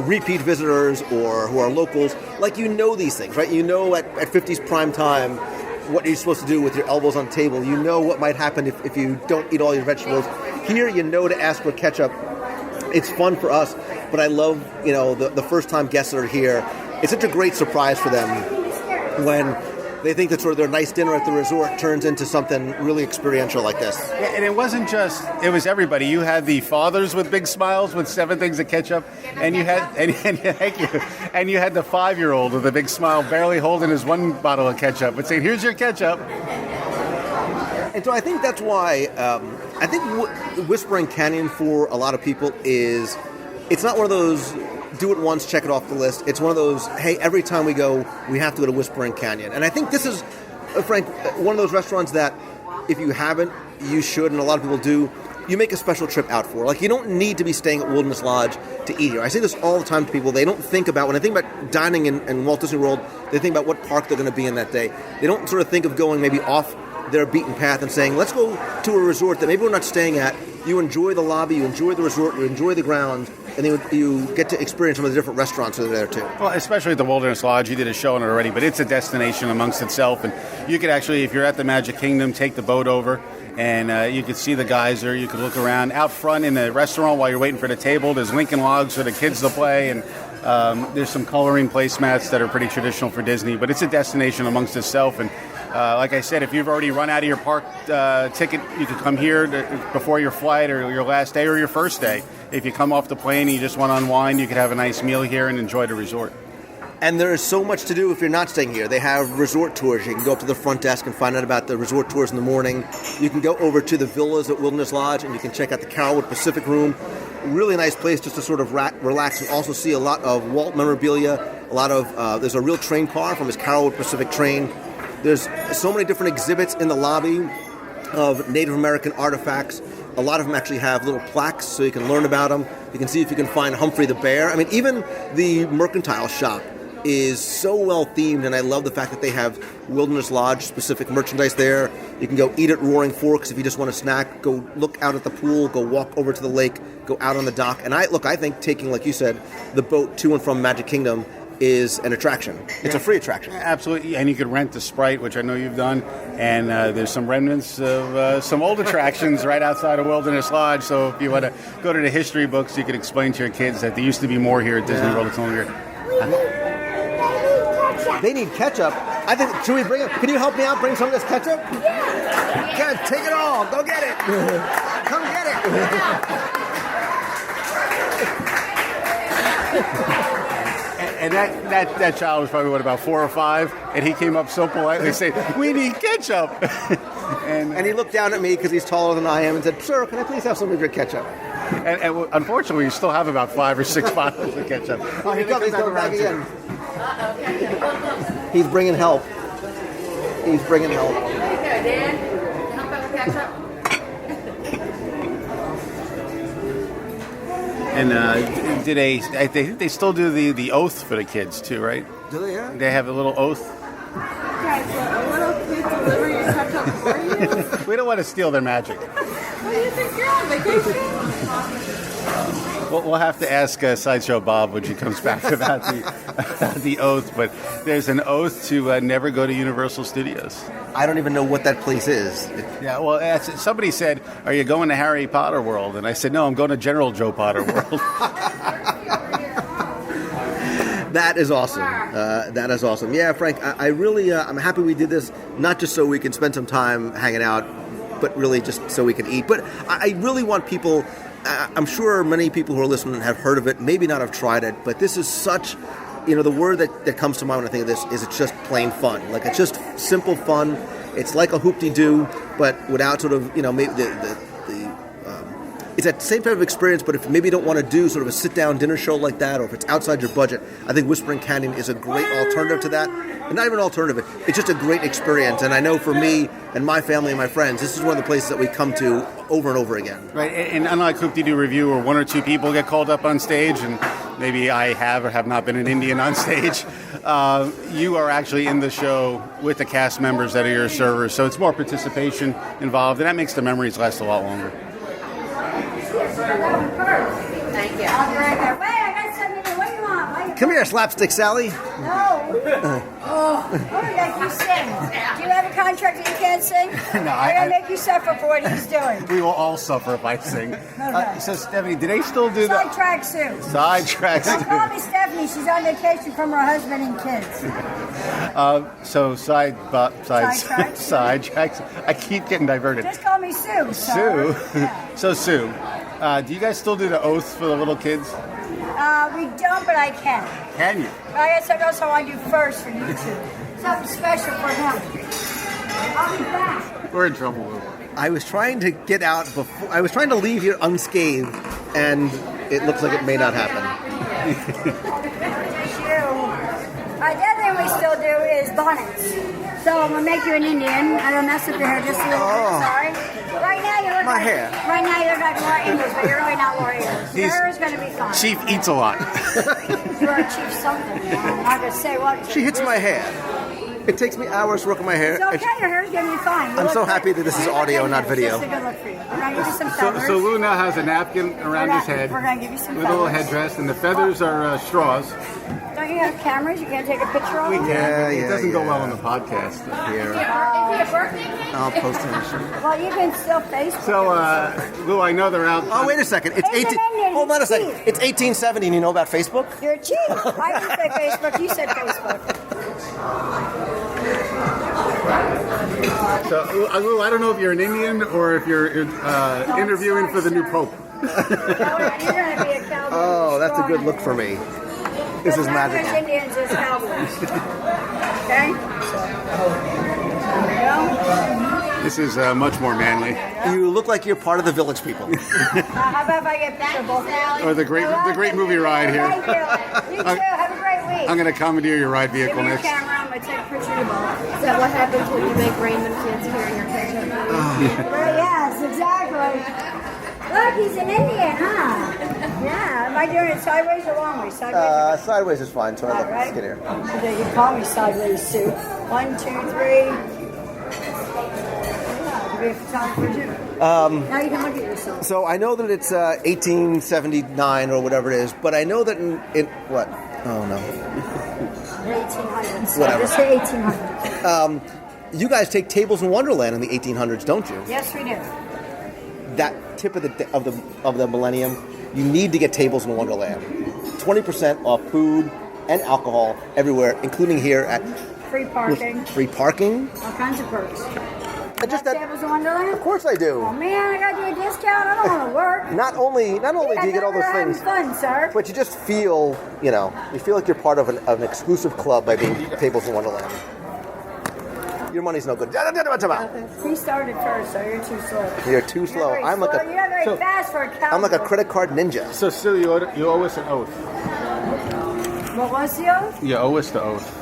repeat visitors or who are locals, these things, right? You know at 50's prime time what you're supposed to do with your elbows on the table. You know what might happen if you don't eat all your vegetables. Here, you know to ask for ketchup. It's fun for us, but I love, the first-time guests that are here. It's such a great surprise for them when they think that sort of their nice dinner at the resort turns into something really experiential like this. Yeah, and it wasn't just, it was everybody. You had the fathers with big smiles with 7 things of ketchup, and you had, and thank you, and you had the 5-year-old with a big smile barely holding his 1 bottle of ketchup, but saying, here's your ketchup. And so I think that's why, I think Whispering Canyon for a lot of people is, it's not one of those do it once, check it off the list. It's one of those, hey, every time we go, we have to go to Whispering Canyon. And I think this is, Frank, one of those restaurants that if you haven't, you should, and a lot of people do, you make a special trip out for. You don't need to be staying at Wilderness Lodge to eat here. I say this all the time to people. They don't think about, when they think about dining in Walt Disney World, they think about what park they're going to be in that day. They don't sort of think of going maybe off their beaten path and saying, let's go to a resort that maybe we're not staying at. You enjoy the lobby, you enjoy the resort, you enjoy the grounds, and then you get to experience some of the different restaurants that are there too. Well, especially at the Wilderness Lodge, you did a show on it already, but it's a destination amongst itself, and you could actually, if you're at the Magic Kingdom, take the boat over, and you could see the geyser, you could look around. Out front in the restaurant while you're waiting for the table, there's Lincoln Logs for the kids to play, and there's some coloring placemats that are pretty traditional for Disney, but it's a destination amongst itself, and like I said, if you've already run out of your park ticket, you could come here before your flight or your last day or your first day. If you come off the plane and you just want to unwind, you could have a nice meal here and enjoy the resort. And there is so much to do if you're not staying here. They have resort tours. You can go up to the front desk and find out about the resort tours in the morning. You can go over to the villas at Wilderness Lodge and you can check out the Carolwood Pacific Room. Really nice place just to sort of relax and also see a lot of Walt memorabilia. A lot of there's a real train car from his Carolwood Pacific train. There's so many different exhibits in the lobby of Native American artifacts. A lot of them actually have little plaques so you can learn about them. You can see if you can find Humphrey the Bear. I mean, even the mercantile shop is so well themed, and I love the fact that they have Wilderness Lodge specific merchandise there. You can go eat at Roaring Forks if you just want a snack. Go look out at the pool. Go walk over to the lake. Go out on the dock. And I think taking, like you said, the boat to and from Magic Kingdom is an attraction. It's a free attraction. Absolutely, and you could rent the Sprite, which I know you've done, and there's some remnants of some old attractions right outside of Wilderness Lodge, so if you want to go to the history books, you can explain to your kids that there used to be more here at Disney World. It's no longer. They need ketchup. I think, should we bring it? Can you help me out bring some of this ketchup? Yeah. Take it all. Go get it. Come get it. And that child was probably, about 4 or 5, and he came up so politely saying, we need ketchup. and he looked down at me because he's taller than I am and said, sir, can I please have some of your ketchup? And unfortunately, we still have about 5 or 6 bottles of ketchup. Oh, he's coming back again. He's bringing help. He's bringing help. There you go, Dan. Help out with ketchup. And I think they still do the oath for the kids too, right? Do they? Yeah. They have a little oath. Okay, so a little kid deliver your ketchup for you. We don't want to steal their magic. What do you think? You're on vacation? We'll have to ask Sideshow Bob when she comes back about the oath, but there's an oath to never go to Universal Studios. I don't even know what that place is. Yeah, well, somebody said, "Are you going to Harry Potter World?" And I said, "No, I'm going to General Joe Potter World." That is awesome. That is awesome. Yeah, Frank, I really, I'm happy we did this, not just so we can spend some time hanging out, but really just so we can eat. But I really want people, I'm sure many people who are listening have heard of it, maybe not have tried it, but this is such, the word that comes to mind when I think of this is it's just plain fun. Like, it's just simple fun. It's like a hoop-de-doo, but without sort of, maybe it's that same type of experience, but if maybe you don't want to do sort of a sit-down dinner show like that, or if it's outside your budget, I think Whispering Canyon is a great alternative to that. And not even an alternative, it's just a great experience. And I know for me and my family and my friends, this is one of the places that we come to over and over again. Right, and unlike Hoop-de-Doo Review, where one or two people get called up on stage, and maybe I have or have not been an Indian on stage, you are actually in the show with the cast members that are your servers, so it's more participation involved, and that makes the memories last a lot longer. Thank you. I'll be right there. Wait, I got something. What do you want? Come here, Slapstick Sally. No. Oh, like you sing. Do you have a contract that you can't sing? No, I'm going to make you suffer for what he's doing. We will all suffer if I sing. So, Stephanie, do they still do that? Sidetrack Sue. Sidetrack Sue. Don't call me Stephanie. She's on vacation from her husband and kids. So sidetracks. I keep getting diverted. Just call me Sue. Sue? Yeah. So, Sue, do you guys still do the oath for the little kids? We don't, but I can. Can you? I got something else I want to do first for you two. Something special for him. I'll be back. We're in trouble, Lou. I was trying to get out before. I was trying to leave here unscathed, and it looks like it may not happen. The other thing we still do is bonnets. So I'm gonna make you an Indian. I'm gonna mess up your hair just a little bit. Sorry. Right now you look My like hair. Right now you look like Laura Ingalls, but you're really not Laura Ingalls. Your hair is gonna be fine. Chief eats a lot. You are Chief something. I'm not gonna say what. She hits my hair. It takes me hours to work on my hair. It's okay. Your hair's gonna be fine. I'm so happy that this is audio, not video. It's a good look for you. We're gonna give you some feathers. So Lou now has a napkin around his head We're gonna give you some with a little feathers. headdress, and the feathers are straws. Don't you have cameras? You can't take a picture of them? It doesn't go well on the podcast. Here. Is it a birthday cake? I'll post it. Well, you can still Facebook. So, Lou, I know they're out. Oh, wait a second. It's 18. Hold on a second. It's 1870, and you know about Facebook? You're cheap. I didn't say Facebook. You said Facebook. So, Lou, I don't know if you're an Indian or if you're interviewing for the new Pope. You're going to be a cowboy. Oh, that's a good look for me. This is magic. Indians as cowboys. Okay? There we go. This is much more manly. You look like you're part of the village people. How about if I get picture of both of you? Or the great movie ride here. Thank you. You too. Have a great week. I'm going to commandeer your ride Give vehicle me your next. camera. I'm going to take a picture of you both. Is that what happens when you make random kids here in your kitchen? Yes, exactly. Look, he's an Indian, huh? Yeah. Am I doing it sideways or long way? Sideways. Sideways is fine, so I look Right. skinnier. So you call me sideways, Sue. 1, 2, 3. Now you can look at yourself. So I know that it's 1879 or whatever it is, but I know that in what? Oh no. 1800s. Whatever. Just say 1800s. You guys take Tables in Wonderland in the 1800s, don't you? Yes, we do. That tip of the millennium, you need to get Tables in Wonderland. 20% off food and alcohol everywhere, including here at Free parking. Free parking. All kinds of perks. Just that. Tables in Wonderland? Of course I do. Oh man, I got you a discount. I don't want to work. Not only do you get all those Having things, fun, sir. but you just feel, you feel like you're part of an exclusive club by being Tables in Wonderland. Your money's no good. He started first, so you're too slow. You're too slow. You're not very fast for a cowboy. I'm like a credit card ninja. So, Sue, you owe us an oath. What was the oath? You owe us the oath.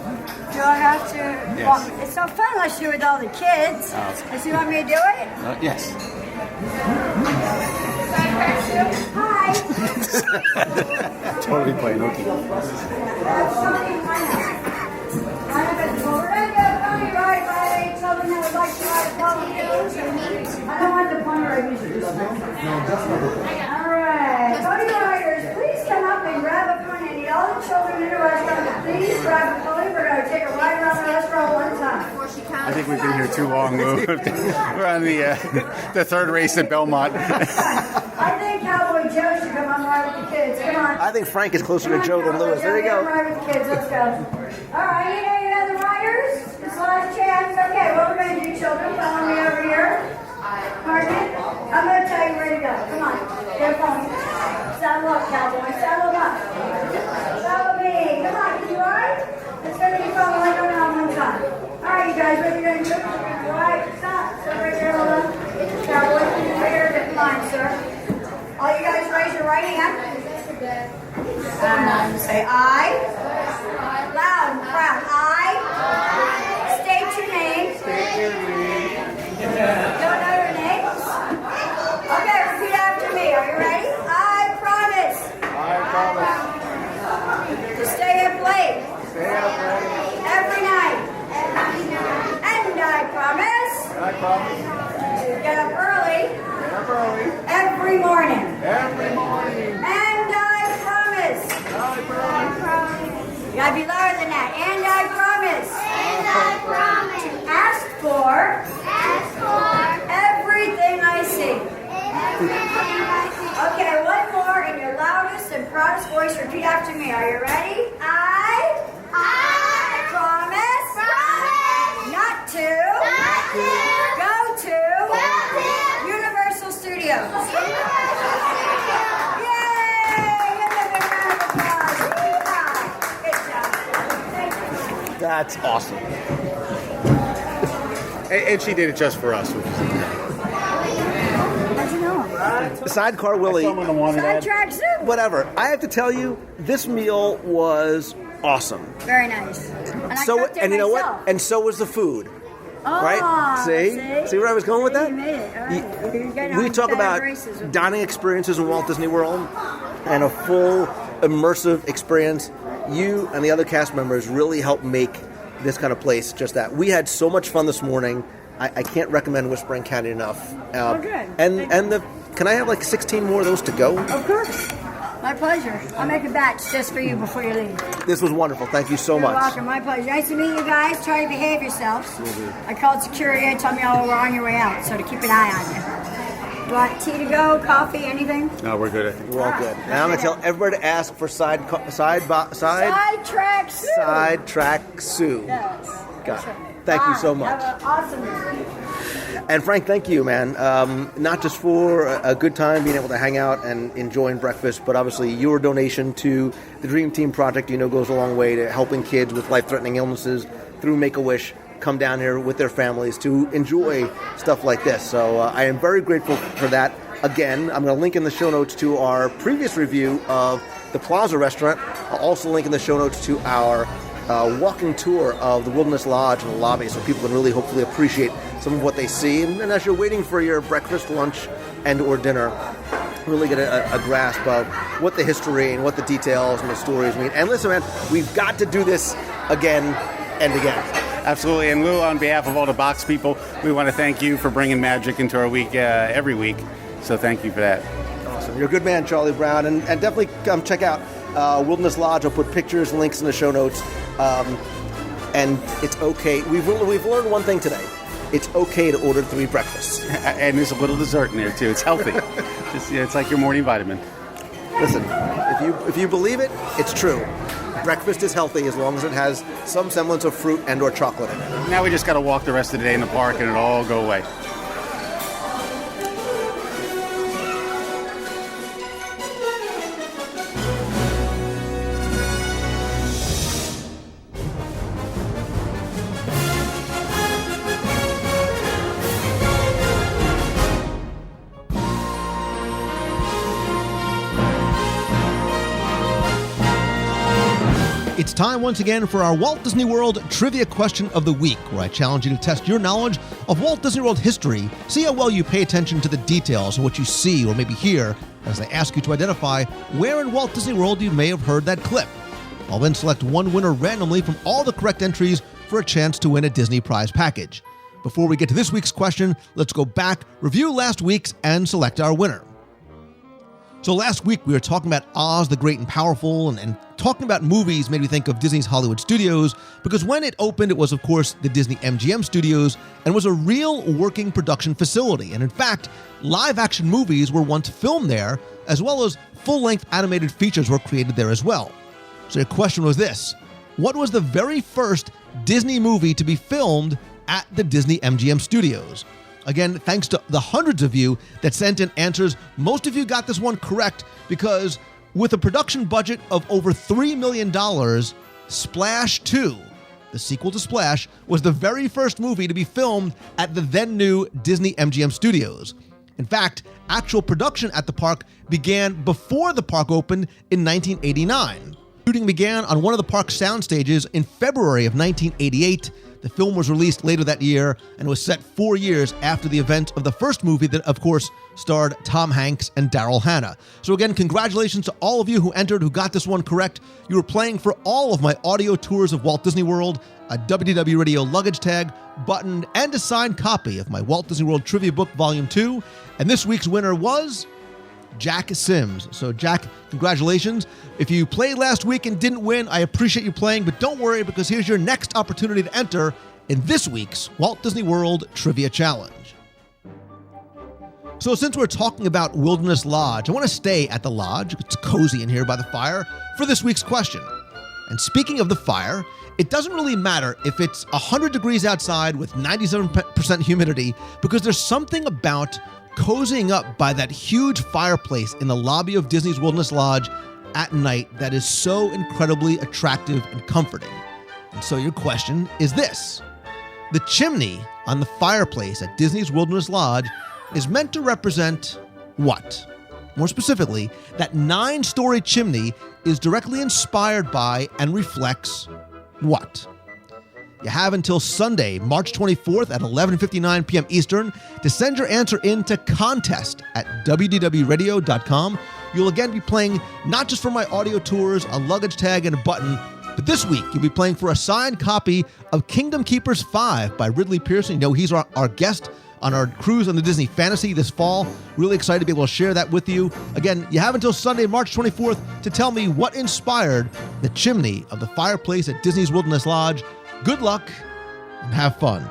Do I have to? Yes. Well, it's no fun unless you're with all the kids. Does you want me to do it? Yes. Hi. Totally playing hooky. We're going to do a pony ride by children that would like to ride a pony. I don't want the pony ride music. All right. Pony riders, grab a pony. We're going to take a ride around the restaurant one time. I think we've been here too long, Lou. We're on the third race at Belmont. I think Cowboy Joe should come on ride with the kids. Come on. I think Frank is closer to Joe than Lewis. There you go. Ride with the kids. Let's go. All right, you other riders? This last chance. Okay, what we're going to do, children, follow me over here. Margaret, I'm going to tell you where to go. Come on. Get a pony. Saddle up, Cowboy. Saddle up. Follow me. Come on, can you ride? It's going to be fun. We're going on one time. All right, you guys, what are you going to do? Right, stop. So right there, hold on. Cowboy, right here, get in line, sir. All you guys raise your right hand. Say I. Loud and proud. I. State your name. Don't know your names? Okay, repeat after me. Are you ready? I promise. To stay up late. Every night. And I promise. To get up early. Every morning. And I promise. You gotta be louder than that. And I promise. To ask for. Everything I see. Okay, one more in your loudest and proudest voice. Repeat after me. Are you ready? I promise. Not to. Go to. Universal Studios. Yay! Give them a round of applause. Good job. Thank you. That's awesome. And she did it just for us. How'd you know? Sidecar Willie. Someone wanted that. Sidetrack soup. Whatever. I have to tell you, this meal was awesome. Very nice. And I So, cooked it and you know myself. what? And so was the food. Oh, Right? See where I was going with that? You made it. All right. You're getting We on talk better about graces with dining experiences in Walt Disney World and a full immersive experience. You and the other cast members really helped make this kind of place just that. We had so much fun this morning. I can't recommend Whispering Canyon enough. good. And can I have like 16 more of those to go? Of course. My pleasure. I'll make a batch just for you before you leave. This was wonderful. Thank you so You're much. welcome. My pleasure. Nice to meet you guys. Try to behave yourselves. I called security and told me y'all were on your way out, so to keep an eye on you. Do you want tea to go, coffee, anything? No, we're good. I think We're all good. Now I'm going to tell everybody to ask for Sidetrack soup. Sidetrack Sue. Yes. Got it. Thank you so much. Have an awesome day. And Frank, thank you, man. Not just for a good time being able to hang out and enjoying breakfast, but obviously your donation to the Dream Team Project, goes a long way to helping kids with life-threatening illnesses through Make-A-Wish come down here with their families to enjoy stuff like this. So I am very grateful for that. Again, I'm going to link in the show notes to our previous review of the Plaza Restaurant. I'll also link in the show notes to our walking tour of the Wilderness Lodge and the lobby so people can really hopefully appreciate some of what they see. And as you're waiting for your breakfast, lunch, and or dinner, really get a grasp of what the history and what the details and the stories mean. And listen, man, we've got to do this again and again. Absolutely. And Lou, on behalf of all the box people, we want to thank you for bringing magic into our week every week. So thank you for that. Awesome. You're a good man, Charlie Brown. And definitely come check out Wilderness Lodge. I'll put pictures and links in the show notes. And it's okay. We've learned one thing today. It's okay to order 3 breakfasts. And there's a little dessert in there, too. It's healthy. It's like your morning vitamin. Listen, if you believe it, it's true. Breakfast is healthy as long as it has some semblance of fruit and or chocolate in it. Now we just got to walk the rest of the day in the park and it'll all go away. It's time once again for our Walt Disney World Trivia Question of the Week, where I challenge you to test your knowledge of Walt Disney World history, see how well you pay attention to the details of what you see or maybe hear, as I ask you to identify where in Walt Disney World you may have heard that clip. I'll then select one winner randomly from all the correct entries for a chance to win a Disney prize package. Before we get to this week's question, let's go back, review last week's, and select our winner. So last week we were talking about Oz the Great and Powerful and talking about movies made me think of Disney's Hollywood Studios, because when it opened, it was, of course, the Disney MGM Studios and was a real working production facility. And in fact, live-action movies were once filmed there, as well as full-length animated features were created there as well. So your question was this: what was the very first Disney movie to be filmed at the Disney MGM Studios? Again, thanks to the hundreds of you that sent in answers, most of you got this one correct, because with a production budget of over $3 million, Splash 2, the sequel to Splash, was the very first movie to be filmed at the then new Disney MGM Studios. In fact, actual production at the park began before the park opened in 1989. Shooting began on one of the park's sound stages in February of 1988. The film was released later that year and was set 4 years after the event of the first movie that, of course, starred Tom Hanks and Daryl Hannah. So again, congratulations to all of you who entered, who got this one correct. You were playing for all of my audio tours of Walt Disney World, a WDW Radio luggage tag, buttoned, and a signed copy of my Walt Disney World Trivia Book Volume 2. And this week's winner was Jack Sims. So Jack, congratulations. If you played last week and didn't win, I appreciate you playing, but don't worry, because here's your next opportunity to enter in this week's Walt Disney World Trivia Challenge. So since we're talking about Wilderness Lodge, I want to stay at the lodge. It's cozy in here by the fire for this week's question. And speaking of the fire, it doesn't really matter if it's 100 degrees outside with 97% humidity, because there's something about cozying up by that huge fireplace in the lobby of Disney's Wilderness Lodge at night that is so incredibly attractive and comforting. And so your question is this: the chimney on the fireplace at Disney's Wilderness Lodge is meant to represent what? More specifically, that 9-story chimney is directly inspired by and reflects what? You have until Sunday, March 24th at 11:59 p.m. Eastern to send your answer in to contest@WDWRadio.com. You'll again be playing not just for my audio tours, a luggage tag, and a button, but this week you'll be playing for a signed copy of Kingdom Keepers 5 by Ridley Pearson. You know, he's our guest on our cruise on the Disney Fantasy this fall. Really excited to be able to share that with you. Again, you have until Sunday, March 24th to tell me what inspired the chimney of the fireplace at Disney's Wilderness Lodge. Good luck and have fun.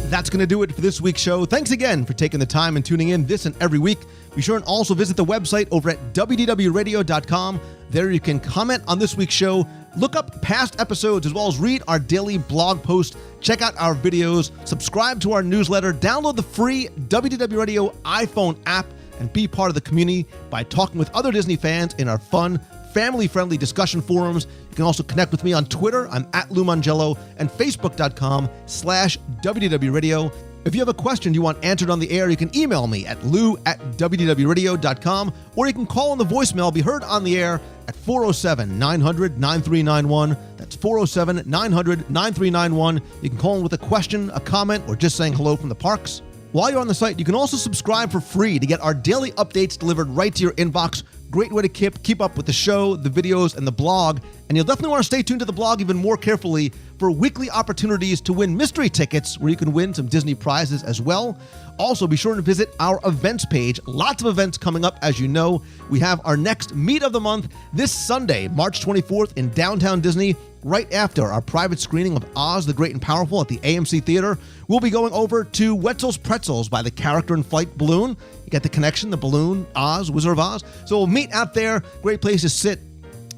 That's going to do it for this week's show. Thanks again for taking the time and tuning in this and every week. Be sure and also visit the website over at WDWRadio.com. There you can comment on this week's show, look up past episodes, as well as read our daily blog post, check out our videos, subscribe to our newsletter, download the free WDW Radio iPhone app, and be part of the community by talking with other Disney fans in our fun, family-friendly discussion forums. You can also connect with me on Twitter. I'm at Lou Mangello, and Facebook.com/WDW Radio. If you have a question you want answered on the air, you can email me at lou@WDWRadio.com, or you can call on the voicemail, be heard on the air at 407-900-9391. That's 407-900-9391. You can call in with a question, a comment, or just saying hello from the parks. While you're on the site, you can also subscribe for free to get our daily updates delivered right to your inbox. Great way to keep up with the show, the videos, and the blog. And you'll definitely want to stay tuned to the blog even more carefully for weekly opportunities to win mystery tickets, where you can win some Disney prizes as well. Also, be sure to visit our events page. Lots of events coming up, as you know. We have our next Meet of the Month this Sunday, March 24th in downtown Disney, right after our private screening of Oz the Great and Powerful at the AMC Theater. We'll be going over to Wetzel's Pretzels by the Character in Flight balloon. You get the connection, the balloon, Oz, Wizard of Oz. So we'll meet out there. Great place to sit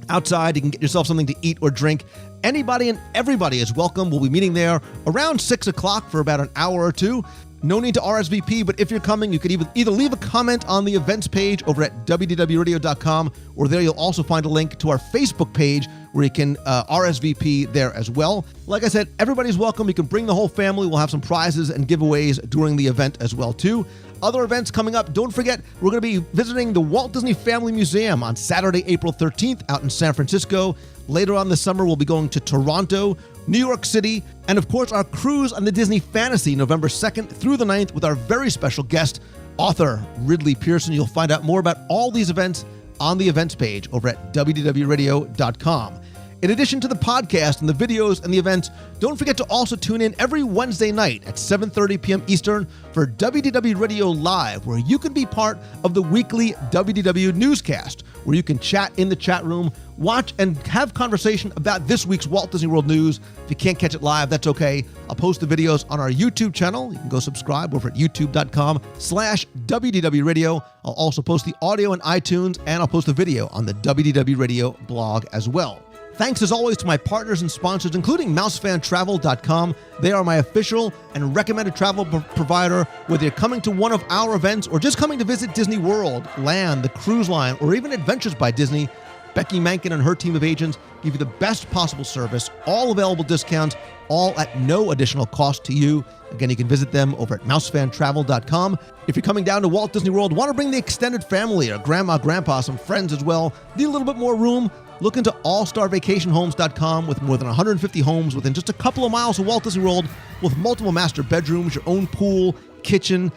outside. You can get yourself something to eat or drink. Anybody and everybody is welcome. We'll be meeting there around 6 o'clock for about an hour or two. No need to RSVP, but if you're coming, you could either leave a comment on the events page over at WDWRadio.com, or there you'll also find a link to our Facebook page where you can RSVP there as well. Like I said, everybody's welcome. You can bring the whole family. We'll have some prizes and giveaways during the event as well, too. Other events coming up, don't forget, we're going to be visiting the Walt Disney Family Museum on Saturday, April 13th out in San Francisco. Later on this summer, we'll be going to Toronto, New York City, and of course our cruise on the Disney Fantasy, November 2nd through the 9th with our very special guest, author Ridley Pearson. You'll find out more about all these events on the events page over at WDWRadio.com. In addition to the podcast and the videos and the events, don't forget to also tune in every Wednesday night at 7:30 p.m. Eastern for WDW Radio Live, where you can be part of the weekly WDW newscast, where you can chat in the chat room, watch and have conversation about this week's Walt Disney World news. If you can't catch it live, that's okay. I'll post the videos on our YouTube channel. You can go subscribe over at youtube.com/WDW Radio. I'll also post the audio on iTunes, and I'll post the video on the WDW Radio blog as well. Thanks as always to my partners and sponsors, including MouseFanTravel.com. They are my official and recommended travel provider, whether you're coming to one of our events or just coming to visit Disney World, Land, the cruise line, or even Adventures by Disney. Becky Mankin and her team of agents give you the best possible service, all available discounts, all at no additional cost to you. Again, you can visit them over at MouseFanTravel.com. If you're coming down to Walt Disney World, want to bring the extended family or grandma, grandpa, some friends as well, need a little bit more room, look into AllStarVacationHomes.com with more than 150 homes within just a couple of miles of Walt Disney World with multiple master bedrooms, your own pool, kitchen,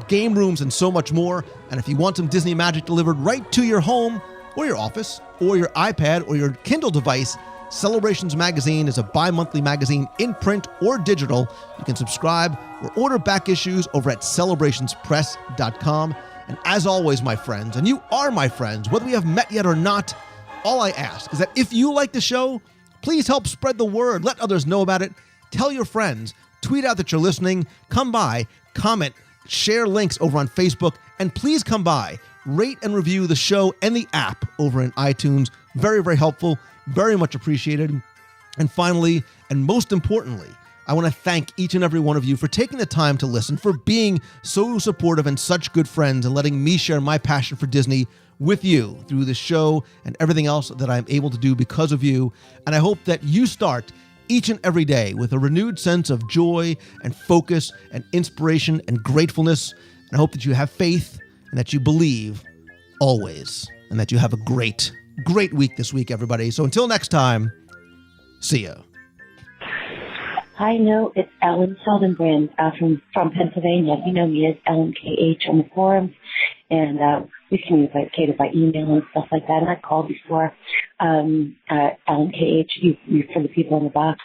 game rooms, and so much more. And if you want some Disney magic delivered right to your home or your office or your iPad or your Kindle device, Celebrations Magazine is a bi-monthly magazine in print or digital. You can subscribe or order back issues over at celebrationspress.com. And as always, my friends, and you are my friends, whether we have met yet or not, all I ask is that if you like the show, please help spread the word. Let others know about it. Tell your friends. Tweet out that you're listening. Come by, comment, share links over on Facebook, and please come by, rate and review the show and the app over in iTunes. Very, very helpful. Very much appreciated. And finally, and most importantly, I want to thank each and every one of you for taking the time to listen, for being so supportive and such good friends, and letting me share my passion for Disney with you through the show and everything else that I'm able to do because of you. And I hope that you start each and every day with a renewed sense of joy and focus and inspiration and gratefulness. And I hope that you have faith and that you believe always, and that you have a great week this week, everybody. So until next time, see ya. Hi, no, it's Ellen Seldenbrand from Pennsylvania. You know me as Ellen KH on the forums, and we communicated by email and stuff like that. And I called before. Ellen KH, you for the people in the box.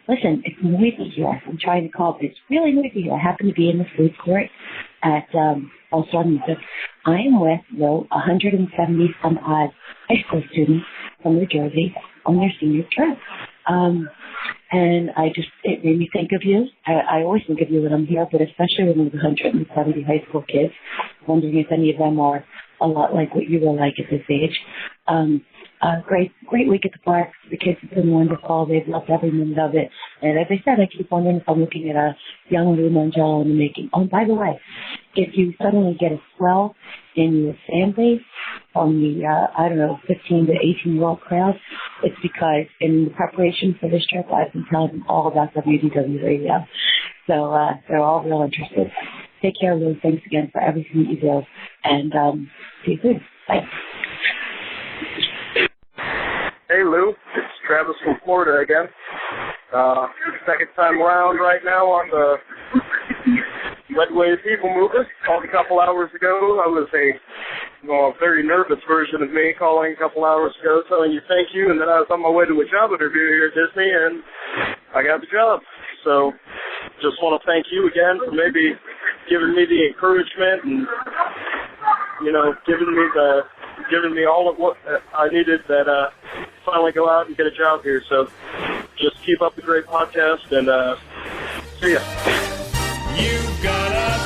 Listen, it's noisy here. I'm trying to call, but it's really noisy here. I happen to be in the food court at All Star Music. I am with 170 some odd high school students from New Jersey on their senior trip. And it made me think of you. I always think of you when I'm here, but especially when there's 170 high school kids, wondering if any of them are a lot like what you were like at this age. Great week at the park. The kids have been wonderful. They've loved every minute of it. And as I said, I keep wondering if I'm looking at a young Lou Mangello in the making. Oh, by the way, if you suddenly get a swell in your fan base from the, 15 to 18-year-old crowd, it's because in the preparation for this trip, I've been telling them all about WDW Radio. So they're all real interested. Take care, Lou. Thanks again for everything that you do. And see you soon. Bye. Hey, Lou. It's Travis from Florida again. Second time around right now on the Red Wave People Mover. Called a couple hours ago. I was a very nervous version of me calling a couple hours ago telling you thank you, and then I was on my way to a job interview here at Disney, and I got the job. So just want to thank you again for maybe giving me the encouragement and, giving me all of what I needed that finally go out and get a job here. So just keep up the great podcast, and see ya. You got a